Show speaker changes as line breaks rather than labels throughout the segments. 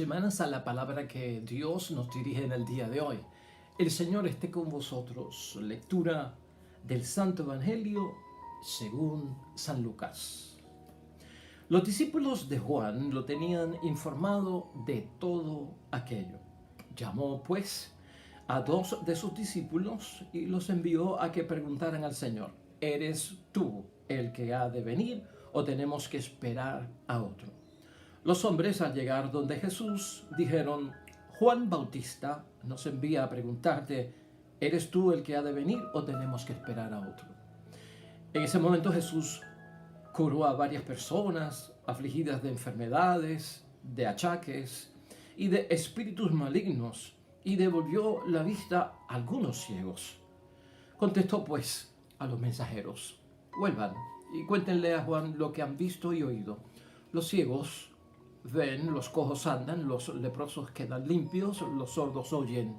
hermanos y hermanas, a la palabra que Dios nos dirige en el día de hoy. El Señor esté con vosotros. Lectura del Santo Evangelio según San Lucas. Los discípulos de Juan lo tenían informado de todo aquello. Llamó, pues, a 2 de sus discípulos y los envió a que preguntaran al Señor: ¿eres tú el que ha de venir o tenemos que esperar a otro? Los hombres, al llegar donde Jesús, dijeron: Juan Bautista nos envía a preguntarte: ¿eres tú el que ha de venir o tenemos que esperar a otro? En ese momento Jesús curó a varias personas afligidas de enfermedades, de achaques y de espíritus malignos, y devolvió la vista a algunos ciegos. Contestó pues a los mensajeros: vuelvan y cuéntenle a Juan lo que han visto y oído. Los ciegos ven, los cojos andan, los leprosos quedan limpios, los sordos oyen,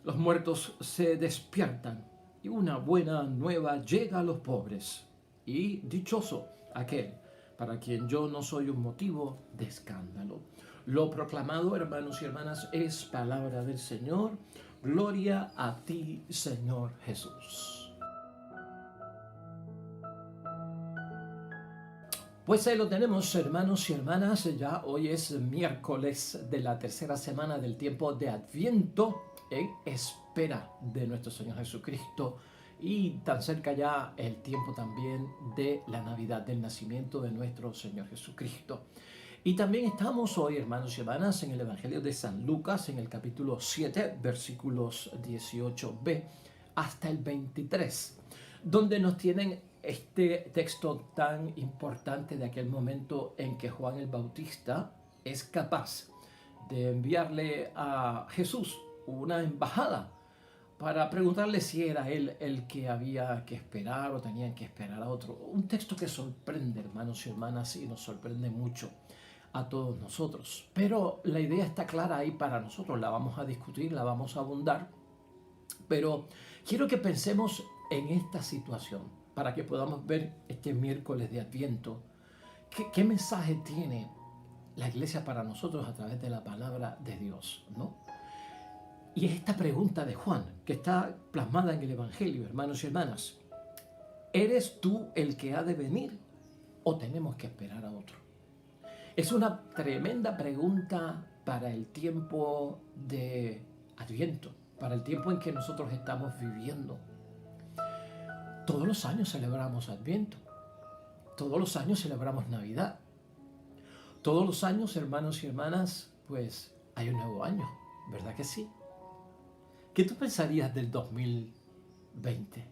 los muertos se despiertan y una buena nueva llega a los pobres. Y dichoso aquel para quien yo no soy un motivo de escándalo. Lo proclamado, hermanos y hermanas, es palabra del Señor. Gloria a ti, Señor Jesús. Pues ahí lo tenemos, hermanos y hermanas. Ya hoy es miércoles de la tercera semana del tiempo de Adviento, en espera de nuestro Señor Jesucristo, y tan cerca ya el tiempo también de la Navidad, del nacimiento de nuestro Señor Jesucristo. Y también estamos hoy, hermanos y hermanas, en el Evangelio de San Lucas, en el capítulo 7, versículos 18b hasta el 23, donde nos tienen este texto tan importante de aquel momento en que Juan el Bautista es capaz de enviarle a Jesús una embajada para preguntarle si era él el que había que esperar o tenían que esperar a otro. Un texto que sorprende, hermanos y hermanas, y nos sorprende mucho a todos nosotros. Pero la idea está clara ahí para nosotros, la vamos a discutir, la vamos a abundar, pero quiero que pensemos en esta situación para que podamos ver este miércoles de Adviento qué mensaje tiene la iglesia para nosotros a través de la palabra de Dios, ¿no? Y es esta pregunta de Juan que está plasmada en el Evangelio, hermanos y hermanas: ¿eres tú el que ha de venir o tenemos que esperar a otro? Es una tremenda pregunta para el tiempo de Adviento, para el tiempo en que nosotros estamos viviendo. Todos los años celebramos Adviento, todos los años celebramos Navidad, todos los años, hermanos y hermanas, pues hay un nuevo año, ¿verdad que sí? ¿Qué tú pensarías del 2020?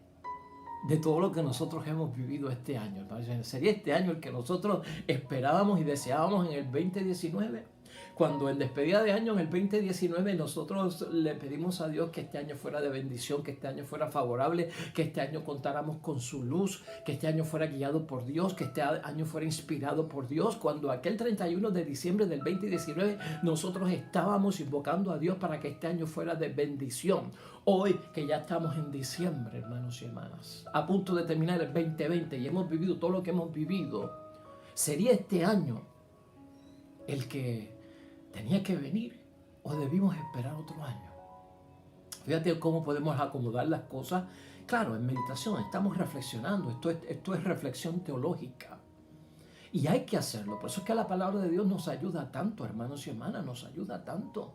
De todo lo que nosotros hemos vivido este año. ¿Sería este año el que nosotros esperábamos y deseábamos en el 2019? Cuando en despedida de año, en el 2019, nosotros le pedimos a Dios que este año fuera de bendición, que este año fuera favorable, que este año contáramos con su luz, que este año fuera guiado por Dios, que este año fuera inspirado por Dios. Cuando aquel 31 de diciembre del 2019 nosotros estábamos invocando a Dios para que este año fuera de bendición. Hoy que ya estamos en diciembre, hermanos y hermanas, a punto de terminar el 2020 y hemos vivido todo lo que hemos vivido, ¿sería este año el que tenía que venir o debimos esperar otro año? Fíjate cómo podemos acomodar las cosas. Claro, en meditación estamos reflexionando, esto es reflexión teológica y hay que hacerlo. Por eso es que la palabra de Dios nos ayuda tanto, hermanos y hermanas, nos ayuda tanto.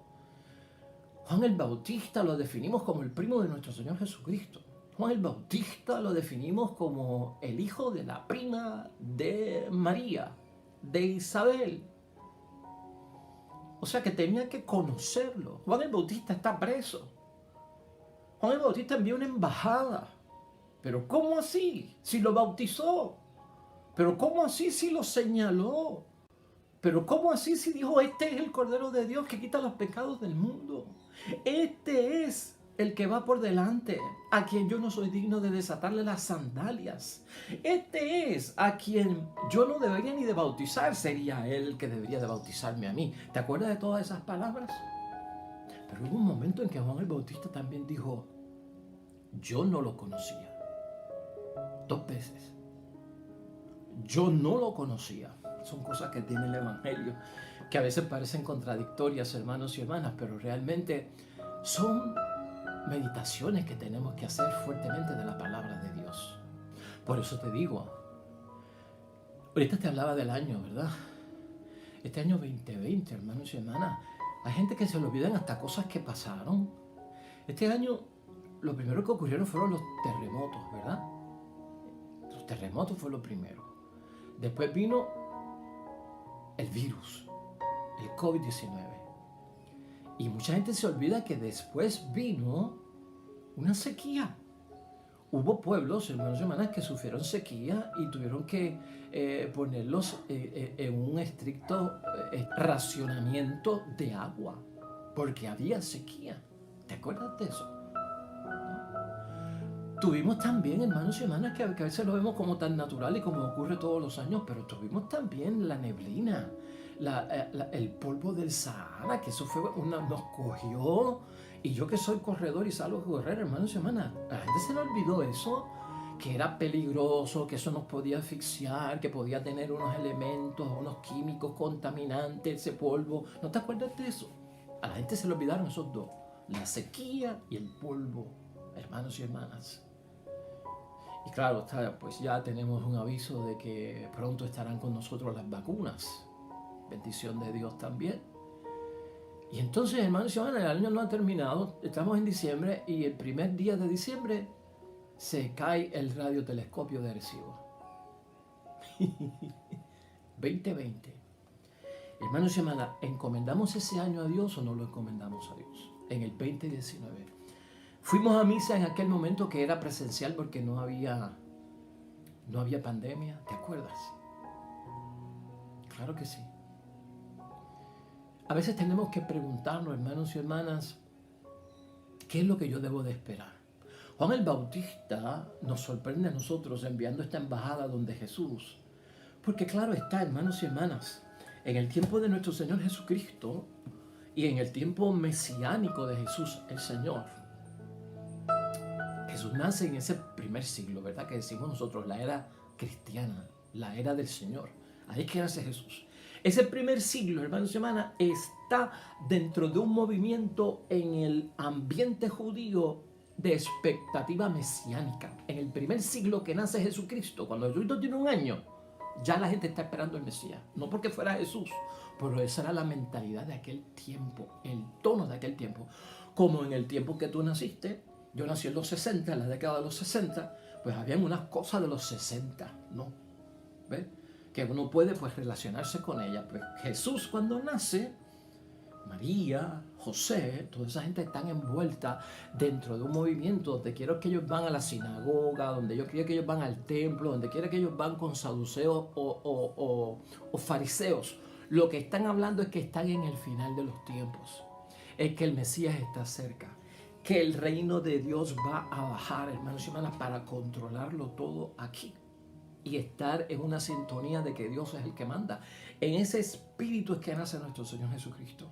Juan el Bautista lo definimos como el primo de nuestro Señor Jesucristo. Juan el Bautista lo definimos como el hijo de la prima de María, de Isabel. O sea que tenía que conocerlo. Juan el Bautista está preso. Juan el Bautista envió una embajada. Pero ¿cómo así? Si lo bautizó. Pero ¿cómo así si lo señaló? Pero ¿cómo así si dijo: este es el Cordero de Dios que quita los pecados del mundo? Este es el que va por delante, a quien yo no soy digno de desatarle las sandalias. Este es a quien yo no debería ni de bautizar, sería él el que debería de bautizarme a mí. ¿Te acuerdas de todas esas palabras? Pero hubo un momento en que Juan el Bautista también dijo: yo no lo conocía. 2 veces. Yo no lo conocía. Son cosas que tiene el Evangelio. que a veces parecen contradictorias, hermanos y hermanas, pero realmente son meditaciones que tenemos que hacer fuertemente de la palabra de Dios. Por eso te digo, ahorita te hablaba del año, ¿verdad? Este año 2020, hermanos y hermanas, hay gente que se le olvidan hasta cosas que pasaron. Este año, lo primero que ocurrieron fueron los terremotos, ¿verdad? Los terremotos fue lo primero. Después vino el virus, el COVID-19. Y mucha gente se olvida que después vino una sequía. Hubo pueblos, hermanos y hermanas, que sufrieron sequía y tuvieron que ponerlos en un estricto racionamiento de agua, porque había sequía. ¿Te acuerdas de eso? ¿No? Tuvimos también, hermanos y hermanas, que a veces lo vemos como tan natural y como ocurre todos los años, pero tuvimos también la neblina, el polvo del Sahara, que eso fue nos cogió. Y yo que soy corredor y salgo a correr, hermanos y hermanas, a la gente se le olvidó eso, que era peligroso, que eso nos podía asfixiar, que podía tener unos elementos, unos químicos contaminantes, ese polvo. ¿No te acuerdas de eso? A la gente se le olvidaron esos dos, la sequía y el polvo, hermanos y hermanas. Y claro, pues ya tenemos un aviso de que pronto estarán con nosotros las vacunas. Bendición de Dios también. Y entonces, hermanos y hermanas, el año no ha terminado, estamos en diciembre y el primer día de diciembre se cae el radiotelescopio de Arecibo. 2020. Hermanos y hermanas, ¿encomendamos ese año a Dios o no lo encomendamos a Dios? En el 2019. Fuimos a misa en aquel momento que era presencial porque no había pandemia, ¿te acuerdas? Claro que sí. A veces tenemos que preguntarnos, hermanos y hermanas, ¿qué es lo que yo debo de esperar? Juan el Bautista nos sorprende a nosotros enviando esta embajada donde Jesús. Porque claro está, hermanos y hermanas, en el tiempo de nuestro Señor Jesucristo y en el tiempo mesiánico de Jesús el Señor, Jesús nace en ese primer siglo, ¿verdad? Que decimos nosotros, la era cristiana, la era del Señor. Ahí es que nace Jesús. Ese primer siglo, hermanos y hermanas, está dentro de un movimiento en el ambiente judío de expectativa mesiánica. En el primer siglo que nace Jesucristo, cuando Jesucristo tiene 1 año, ya la gente está esperando el Mesías. No porque fuera Jesús, pero esa era la mentalidad de aquel tiempo, el tono de aquel tiempo. Como en el tiempo que tú naciste, yo nací en los 60, en la década de los 60, pues habían unas cosas de los 60, ¿no? ¿Ves? Que uno puede pues relacionarse con ella. Pues Jesús cuando nace, María, José, toda esa gente están envuelta dentro de un movimiento donde quiero que ellos van a la sinagoga, donde yo quiero que ellos van al templo, donde quiero que ellos van con saduceos o fariseos. Lo que están hablando es que están en el final de los tiempos, es que el Mesías está cerca, que el reino de Dios va a bajar, hermanos y hermanas, para controlarlo todo aquí. Y estar en una sintonía de que Dios es el que manda. En ese espíritu es que nace nuestro Señor Jesucristo.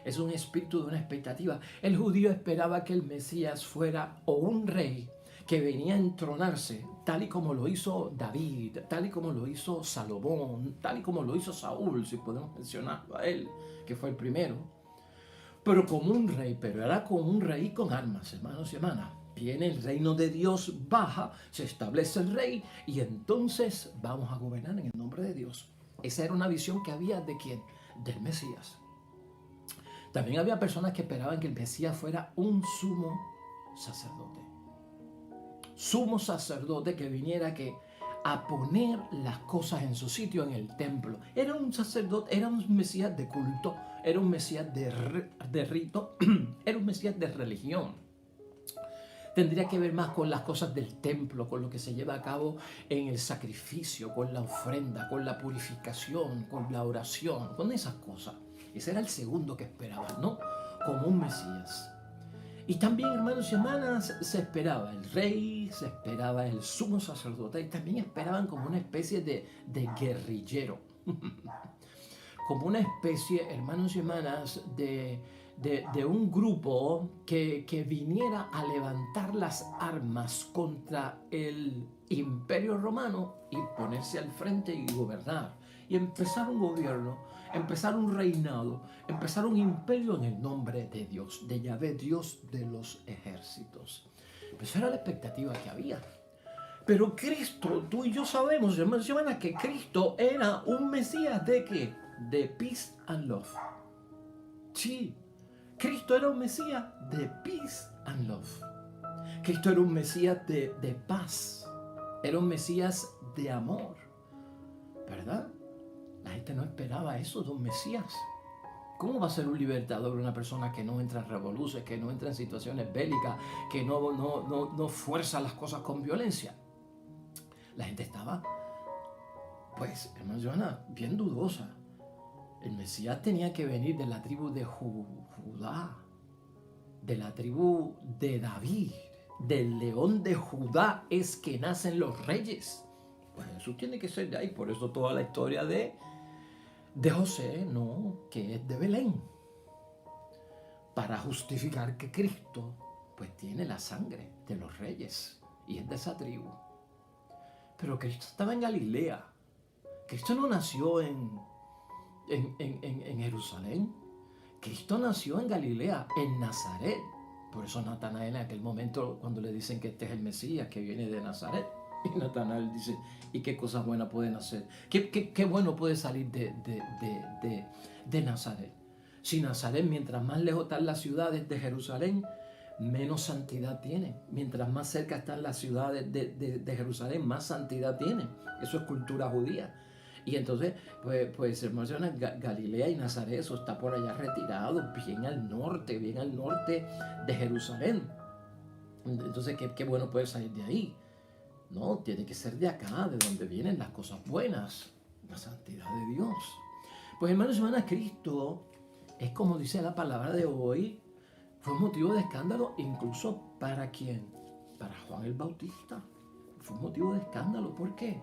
Es un espíritu de una expectativa. El judío esperaba que el Mesías fuera o un rey que venía a entronarse, tal y como lo hizo David, tal y como lo hizo Salomón, tal y como lo hizo Saúl, si podemos mencionarlo a él, que fue el primero. Pero como un rey, pero era como un rey con armas, hermanos y hermanas. Viene el reino de Dios, baja, se establece el rey y entonces vamos a gobernar en el nombre de Dios. Esa era una visión que había de quién, del Mesías. También había personas que esperaban que el Mesías fuera un sumo sacerdote. Sumo sacerdote que viniera a poner las cosas en su sitio en el templo. Era un sacerdote, era un Mesías de culto, era un Mesías de rito, era un Mesías de religión. Tendría que ver más con las cosas del templo, con lo que se lleva a cabo en el sacrificio, con la ofrenda, con la purificación, con la oración, con esas cosas. Ese era el segundo que esperaban, ¿no? Como un Mesías. Y también, hermanos y hermanas, se esperaba el rey, se esperaba el sumo sacerdote y también esperaban como una especie de guerrillero. Como una especie, hermanos y hermanas, de un grupo que viniera a levantar las armas contra el Imperio Romano y ponerse al frente y gobernar. Y empezar un gobierno, empezar un reinado, empezar un imperio en el nombre de Dios, de Yahvé, Dios de los ejércitos. Pues esa era la expectativa que había. Pero Cristo, tú y yo sabemos, hermanos y hermanas, que Cristo era un Mesías ¿de qué? De peace and love. Sí, Cristo era un Mesías de peace and love. Cristo era un Mesías de paz. Era un Mesías de amor. ¿Verdad? La gente no esperaba eso de un Mesías. ¿Cómo va a ser un libertador una persona que no entra en revoluciones, que no entra en situaciones bélicas, que no fuerza las cosas con violencia? La gente estaba, pues, hermanos, bien dudosa. El Mesías tenía que venir de la tribu de Judá, de la tribu de David. Del león de Judá es que nacen los reyes. Pues Jesús tiene que ser de ahí. Por eso toda la historia de José, no, que es de Belén. Para justificar que Cristo, pues, tiene la sangre de los reyes y es de esa tribu. Pero Cristo estaba en Galilea. Cristo no nació en Jerusalén. Cristo nació en Galilea, en Nazaret. Por eso Natanael en aquel momento, cuando le dicen que este es el Mesías, que viene de Nazaret, y Natanael dice, ¿y qué cosas buenas pueden hacer? ¿Qué bueno puede salir de Nazaret? Si Nazaret, mientras más lejos están las ciudades de Jerusalén, menos santidad tiene. Mientras más cerca están las ciudades de Jerusalén, más santidad tiene. Eso es cultura judía. Y entonces, pues hermanos, Galilea y Nazaret, eso está por allá retirado, bien al norte de Jerusalén. Entonces, ¿qué bueno puede salir de ahí? No, tiene que ser de acá, de donde vienen las cosas buenas, la santidad de Dios. Pues hermanos y hermanas, Cristo es, como dice la palabra de hoy, fue motivo de escándalo incluso para ¿quién? Para Juan el Bautista. Fue motivo de escándalo. ¿Por qué?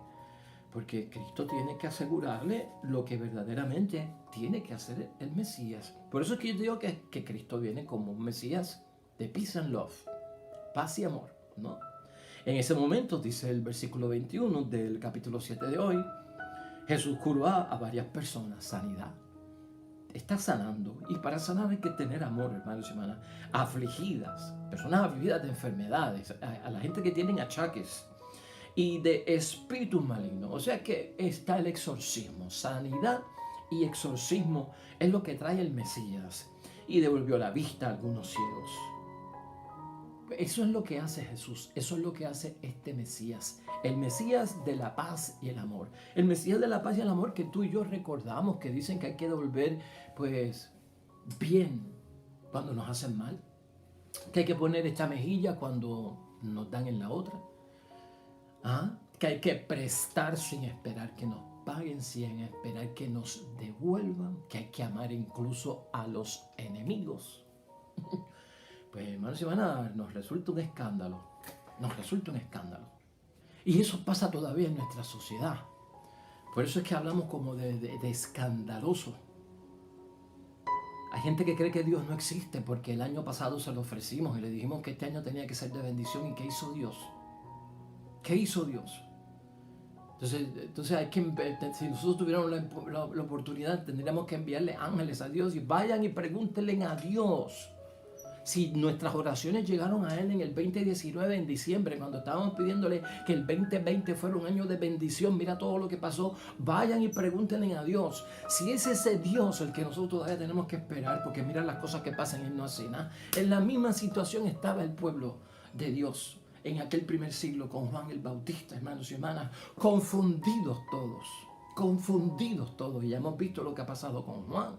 Porque Cristo tiene que asegurarle lo que verdaderamente tiene que hacer el Mesías. Por eso es que yo digo que Cristo viene como un Mesías de peace and love, paz y amor, ¿no? En ese momento, dice el versículo 21 del capítulo 7 de hoy, Jesús curó a varias personas, sanidad. Está sanando, y para sanar hay que tener amor, hermanos y hermanas. Afligidas, personas afligidas de enfermedades, a la gente que tienen achaques y de espíritus malignos. O sea que está el exorcismo, sanidad y exorcismo es lo que trae el Mesías, y devolvió la vista a algunos ciegos. Eso es lo que hace Jesús, eso es lo que hace este Mesías, el Mesías de la paz y el amor. El Mesías de la paz y el amor que tú y yo recordamos, que dicen que hay que devolver, pues, bien cuando nos hacen mal, que hay que poner esta mejilla cuando nos dan en la otra, que hay que prestar sin esperar que nos paguen, sin esperar que nos devuelvan, que hay que amar incluso a los enemigos. Pues hermanos y hermanas, nos resulta un escándalo, Y eso pasa todavía en nuestra sociedad. Por eso es que hablamos como de escandaloso. Hay gente que cree que Dios no existe porque el año pasado se lo ofrecimos y le dijimos que este año tenía que ser de bendición. ¿Y qué hizo Dios? ¿Qué hizo Dios? Entonces hay que, si nosotros tuviéramos la oportunidad, tendríamos que enviarle ángeles a Dios y vayan y pregúntenle a Dios si nuestras oraciones llegaron a Él en el 2019, en diciembre, cuando estábamos pidiéndole que el 2020 fuera un año de bendición. Mira todo lo que pasó. Vayan y pregúntenle a Dios si es ese Dios el que nosotros todavía tenemos que esperar, porque mira las cosas que pasan y Él no hace nada. En la misma situación estaba el pueblo de Dios en aquel primer siglo con Juan el Bautista, hermanos y hermanas, confundidos todos. Y ya hemos visto lo que ha pasado con Juan.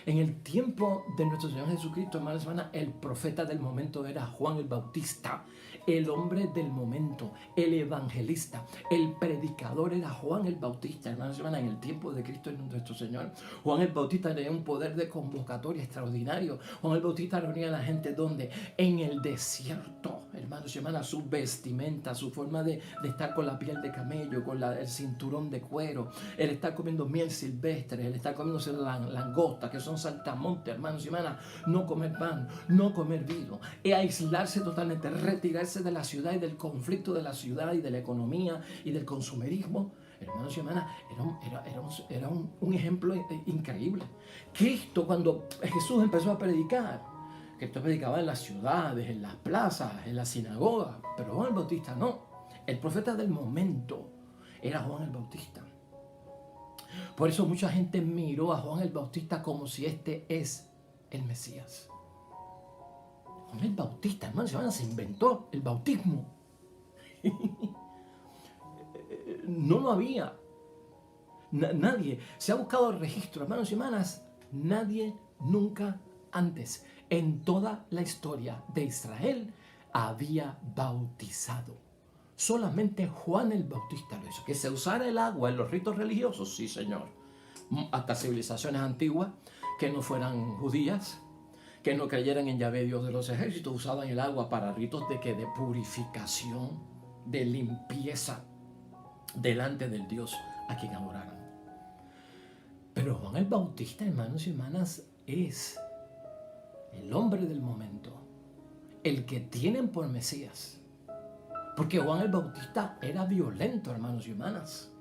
En el tiempo de nuestro Señor Jesucristo, hermanos y hermanas, el profeta del momento era Juan el Bautista. El hombre del momento, el evangelista, el predicador era Juan el Bautista, hermanos y hermanas. En el tiempo de Cristo nuestro Señor, Juan el Bautista tenía un poder de convocatoria extraordinario. Juan el Bautista reunía a la gente, ¿dónde? En el desierto, hermanos y hermanas, su vestimenta, su forma de estar con la piel de camello, con el cinturón de cuero, el estar comiendo miel silvestre, el estar comiéndose langosta, que son saltamontes, hermanos y hermanas, no comer pan, no comer vino, y aislarse totalmente, retirarse de la ciudad y del conflicto de la ciudad y de la economía y del consumerismo. Hermanos y hermanas, era un ejemplo increíble. Cristo, cuando Jesús empezó a predicar, Cristo predicaba en las ciudades, en las plazas, en las sinagogas, pero Juan el Bautista no. El profeta del momento era Juan el Bautista. Por eso mucha gente miró a Juan el Bautista como si este es el Mesías. Juan el Bautista, hermanos y hermanas, se inventó el bautismo. No lo había. Nadie. Se ha buscado el registro, hermanos y hermanas. Nadie nunca antes en toda la historia de Israel había bautizado. Solamente Juan el Bautista lo hizo. Que se usara el agua en los ritos religiosos, sí, señor. Hasta civilizaciones antiguas que no fueran judías, que no creyeran en Yahvé, Dios de los ejércitos, usaban el agua para ritos de purificación, de limpieza delante del Dios a quien adoraran. Pero Juan el Bautista, hermanos y hermanas, es el hombre del momento, el que tienen por Mesías. Porque Juan el Bautista era violento, hermanos y hermanas.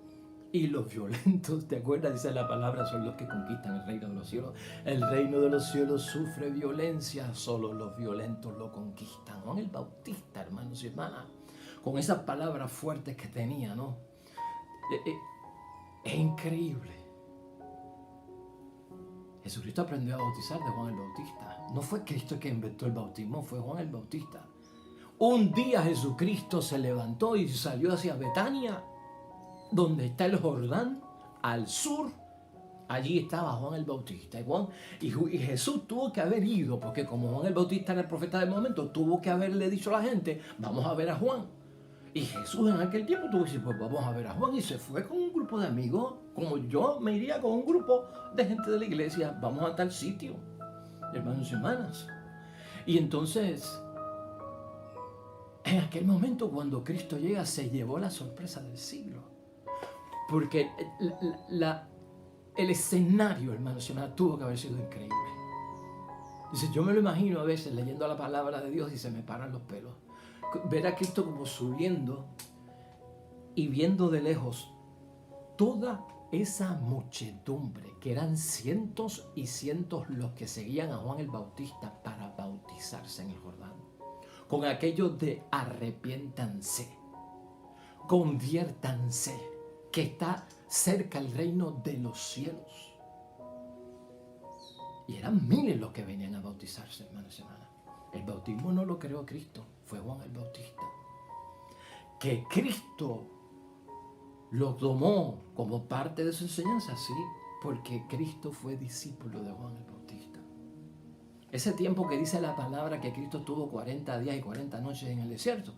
Y los violentos, ¿te acuerdas? Dice la palabra, son los que conquistan el reino de los cielos. El reino de los cielos sufre violencia, solo los violentos lo conquistan. Juan el Bautista, hermanos y hermanas, con esas palabras fuertes que tenía, ¿no? Es increíble. Jesucristo aprendió a bautizar de Juan el Bautista. No fue Cristo que inventó el bautismo, fue Juan el Bautista. Un día Jesucristo se levantó y salió hacia Betania, donde está el Jordán, al sur. Allí estaba Juan el Bautista. Y Jesús tuvo que haber ido, porque como Juan el Bautista era el profeta del momento, tuvo que haberle dicho a la gente, vamos a ver a Juan. Y Jesús en aquel tiempo tuvo que decir, pues vamos a ver a Juan. Y se fue con un grupo de amigos, como yo me iría con un grupo de gente de la iglesia. Vamos a tal sitio, hermanos y hermanas. Y entonces, en aquel momento cuando Cristo llega, se llevó la sorpresa del siglo. Porque el escenario, hermanos y hermanas, tuvo que haber sido increíble. Dice, yo me lo imagino a veces leyendo la palabra de Dios y se me paran los pelos. Ver a Cristo como subiendo y viendo de lejos toda esa muchedumbre, que eran cientos y cientos los que seguían a Juan el Bautista para bautizarse en el Jordán. Con aquello de arrepiéntanse, conviértanse, que está cerca el reino de los cielos. Y eran miles los que venían a bautizarse, hermanos y hermanas. El bautismo no lo creó Cristo, fue Juan el Bautista. Que Cristo lo tomó como parte de su enseñanza, sí, porque Cristo fue discípulo de Juan el Bautista. Ese tiempo que dice la palabra que Cristo tuvo 40 días y 40 noches en el desierto,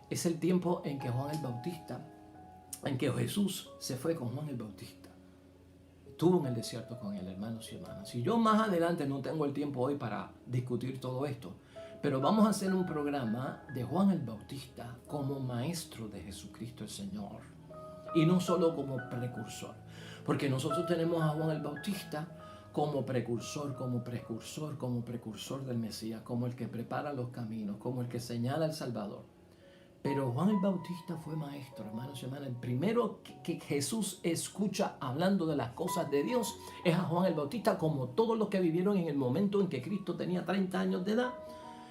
es el tiempo en que Juan el Bautista, en que Jesús se fue con Juan el Bautista. Estuvo en el desierto con él, hermanos y hermanas. Y yo más adelante no tengo el tiempo hoy para discutir todo esto, pero vamos a hacer un programa de Juan el Bautista como maestro de Jesucristo el Señor. Y no solo como precursor. Porque nosotros tenemos a Juan el Bautista como precursor del Mesías, como el que prepara los caminos, como el que señala al Salvador. Pero Juan el Bautista fue maestro, hermanos y hermanas. El primero que Jesús escucha hablando de las cosas de Dios es a Juan el Bautista, como todos los que vivieron en el momento en que Cristo tenía 30 años de edad,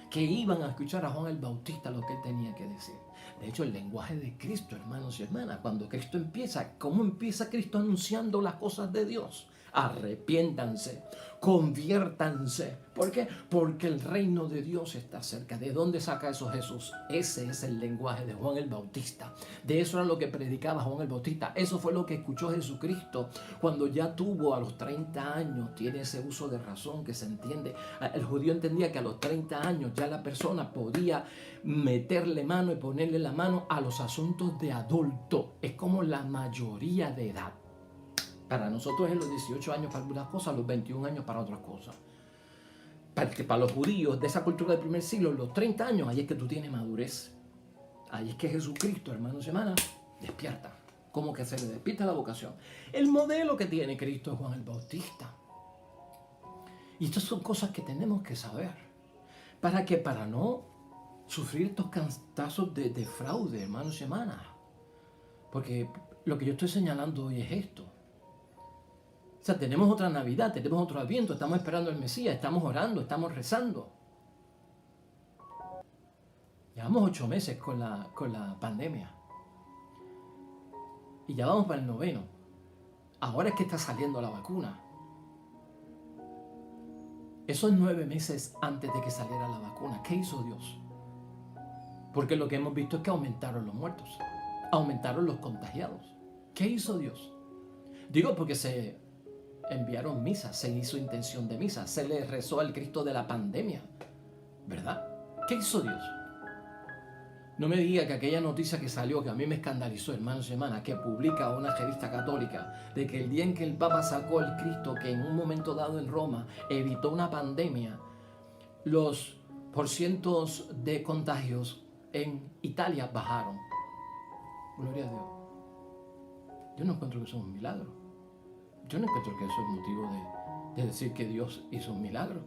que iban a escuchar a Juan el Bautista lo que él tenía que decir. De hecho, el lenguaje de Cristo, hermanos y hermanas, cuando Cristo empieza, ¿cómo empieza Cristo anunciando las cosas de Dios? Arrepiéntanse, conviértanse. ¿Por qué? Porque el reino de Dios está cerca. ¿De dónde saca eso Jesús? Ese es el lenguaje de Juan el Bautista. De eso era lo que predicaba Juan el Bautista. Eso fue lo que escuchó Jesucristo cuando ya tuvo a los 30 años. Tiene ese uso de razón que se entiende. El judío entendía que a los 30 años ya la persona podía meterle mano y ponerle la mano a los asuntos de adulto. Es como la mayoría de edad. Para nosotros es los 18 años para algunas cosas, los 21 años para otras cosas. para los judíos de esa cultura del primer siglo, los 30 años, ahí es que tú tienes madurez. Ahí es que Jesucristo, hermanos y hermanas, despierta. Como que se le despierta la vocación. El modelo que tiene Cristo es Juan el Bautista. Y estas son cosas que tenemos que saber. Para no sufrir estos cantazos de fraude, hermanos y hermanas. Porque lo que yo estoy señalando hoy es esto. O sea, tenemos otra Navidad, tenemos otro Adviento, estamos esperando al Mesías, estamos orando, estamos rezando. Llevamos 8 meses con la pandemia. Y ya vamos para el 9º. Ahora es que está saliendo la vacuna. Esos 9 meses antes de que saliera la vacuna, ¿qué hizo Dios? Porque lo que hemos visto es que aumentaron los muertos, aumentaron los contagiados. ¿Qué hizo Dios? Digo porque se enviaron misas, se hizo intención de misa, se le rezó al Cristo de la pandemia, ¿verdad? ¿Qué hizo Dios? No me diga que aquella noticia que salió, que a mí me escandalizó, hermanos y hermanas, que publica una revista católica, de que el día en que el Papa sacó al Cristo, que en un momento dado en Roma evitó una pandemia, los porcientos de contagios en Italia bajaron. Gloria a Dios. Yo no encuentro que eso es un milagro. Yo no encuentro que eso es motivo de decir que Dios hizo un milagro.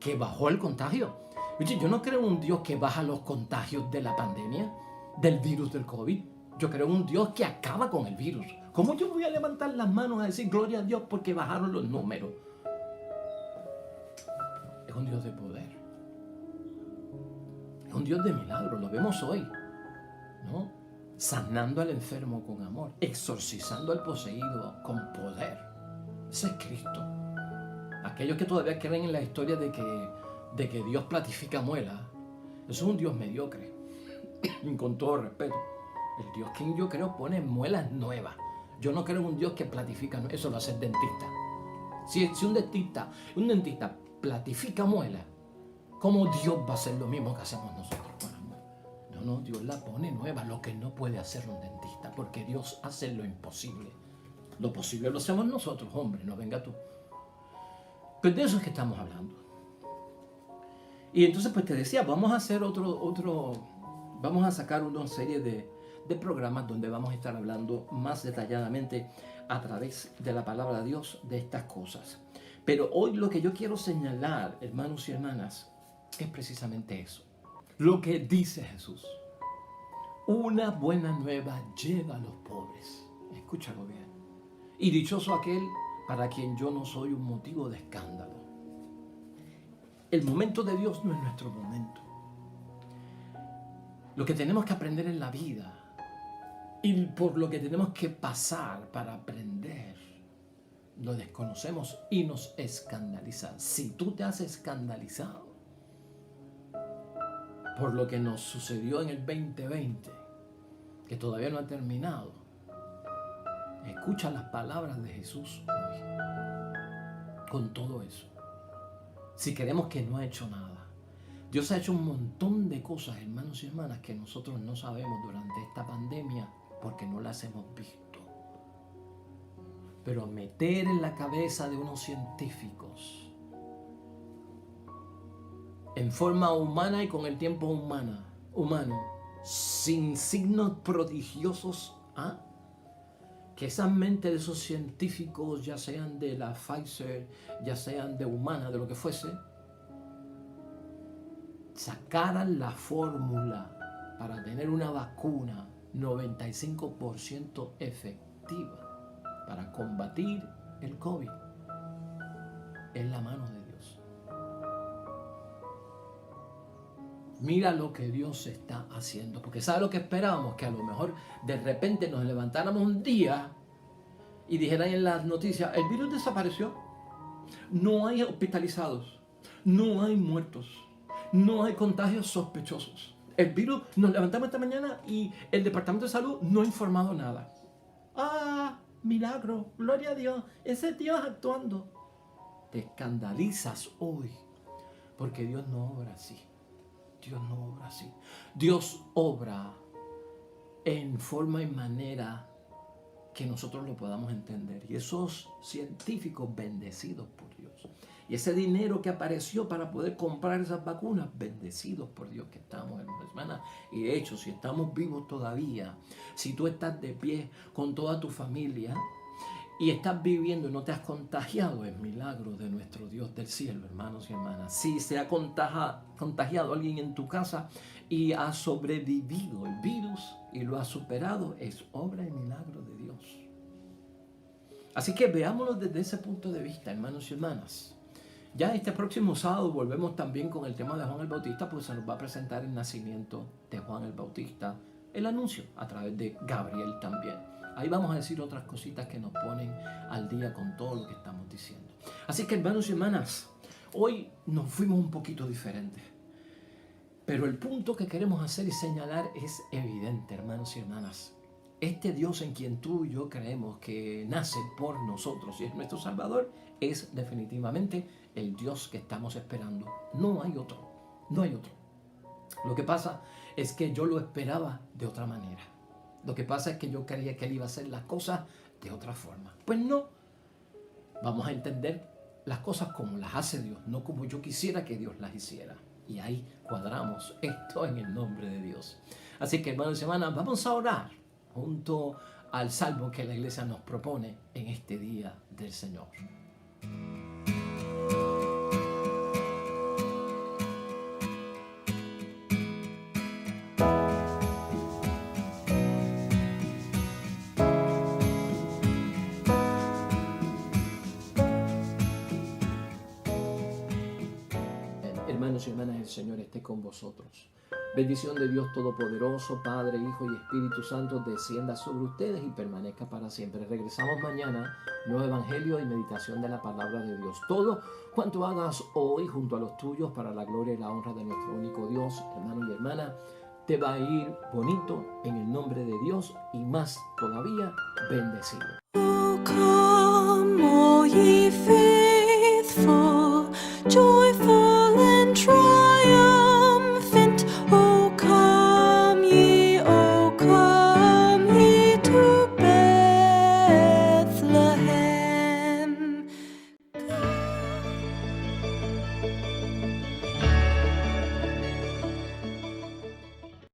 Que bajó el contagio. Oye, yo no creo en un Dios que baja los contagios de la pandemia, del virus del COVID. Yo creo en un Dios que acaba con el virus. ¿Cómo yo voy a levantar las manos a decir gloria a Dios porque bajaron los números? Es un Dios de poder. Es un Dios de milagros. Lo vemos hoy, ¿no? Sanando al enfermo con amor, exorcizando al poseído con poder. Ese es Cristo. Aquellos que todavía creen en la historia de que Dios platifica muelas, eso es un Dios mediocre. Con todo respeto. El Dios que yo creo pone muelas nuevas. Yo no creo en un Dios que platifica, eso lo hace el dentista. Si un dentista platifica muelas, ¿cómo Dios va a hacer lo mismo que hacemos nosotros? No, Dios la pone nueva, lo que no puede hacer un dentista, porque Dios hace lo imposible. Lo posible lo hacemos nosotros, hombre, no venga tú. Pues de eso es que estamos hablando. Y entonces pues te decía, vamos a hacer vamos a sacar una serie de programas donde vamos a estar hablando más detalladamente a través de la palabra de Dios de estas cosas. Pero hoy lo que yo quiero señalar, hermanos y hermanas, es precisamente eso. Lo que dice Jesús. Una buena nueva lleva a los pobres. Escúchalo bien. Y dichoso aquel para quien yo no soy un motivo de escándalo. El momento de Dios no es nuestro momento. Lo que tenemos que aprender en la vida y por lo que tenemos que pasar para aprender, lo desconocemos y nos escandaliza. Si tú te has escandalizado por lo que nos sucedió en el 2020, que todavía no ha terminado, escucha las palabras de Jesús hoy, con todo eso. Si queremos que no ha hecho nada. Dios ha hecho un montón de cosas, hermanos y hermanas, que nosotros no sabemos durante esta pandemia porque no las hemos visto. Pero meter en la cabeza de unos científicos, en forma humana y con el tiempo humano, sin signos prodigiosos, que esa mente de esos científicos, ya sean de la Pfizer, ya sean de Humana, de lo que fuese, sacaran la fórmula para tener una vacuna 95% efectiva para combatir el COVID, es la mano de Dios. Mira lo que Dios está haciendo, porque ¿sabe lo que esperábamos? Que a lo mejor de repente nos levantáramos un día y dijeran en las noticias, el virus desapareció, no hay hospitalizados, no hay muertos, no hay contagios sospechosos. El virus, nos levantamos esta mañana y el Departamento de Salud no ha informado nada. Milagro, gloria a Dios, ese Dios actuando. Te escandalizas hoy, porque Dios no obra así. Dios no obra así. Dios obra en forma y manera que nosotros lo podamos entender. Y esos científicos bendecidos por Dios, Y ese dinero que apareció para poder comprar esas vacunas, bendecidos por Dios que estamos, hermanas. Y de hecho, si estamos vivos todavía, si tú estás de pie con toda tu familia y estás viviendo y no te has contagiado, es milagro de nuestro Dios del cielo, hermanos y hermanas. Si se ha contagiado alguien en tu casa y ha sobrevivido el virus y lo ha superado, es obra y milagro de Dios. Así que veámoslo desde ese punto de vista, hermanos y hermanas. Ya este próximo sábado volvemos también con el tema de Juan el Bautista, pues se nos va a presentar el nacimiento de Juan el Bautista, el anuncio a través de Gabriel también. Ahí vamos a decir otras cositas que nos ponen al día con todo lo que estamos diciendo. Así que, hermanos y hermanas, hoy nos fuimos un poquito diferentes. Pero el punto que queremos hacer y señalar es evidente, hermanos y hermanas. Este Dios en quien tú y yo creemos que nace por nosotros y es nuestro Salvador, es definitivamente el Dios que estamos esperando. No hay otro, no hay otro. Lo que pasa es que yo lo esperaba de otra manera. Lo que pasa es que yo creía que Él iba a hacer las cosas de otra forma. Pues no, vamos a entender las cosas como las hace Dios, no como yo quisiera que Dios las hiciera. Y ahí cuadramos esto en el nombre de Dios. Así que, hermanos y hermanas, vamos a orar junto al salmo que la iglesia nos propone en este día del Señor. Hermanos y hermanas, el Señor esté con vosotros. Bendición de Dios Todopoderoso, Padre, Hijo y Espíritu Santo, descienda sobre ustedes y permanezca para siempre. Regresamos mañana, nuevo evangelio y meditación de la palabra de Dios. Todo cuanto hagas hoy junto a los tuyos para la gloria y la honra de nuestro único Dios, hermano y hermana, te va a ir bonito en el nombre de Dios y más todavía bendecido.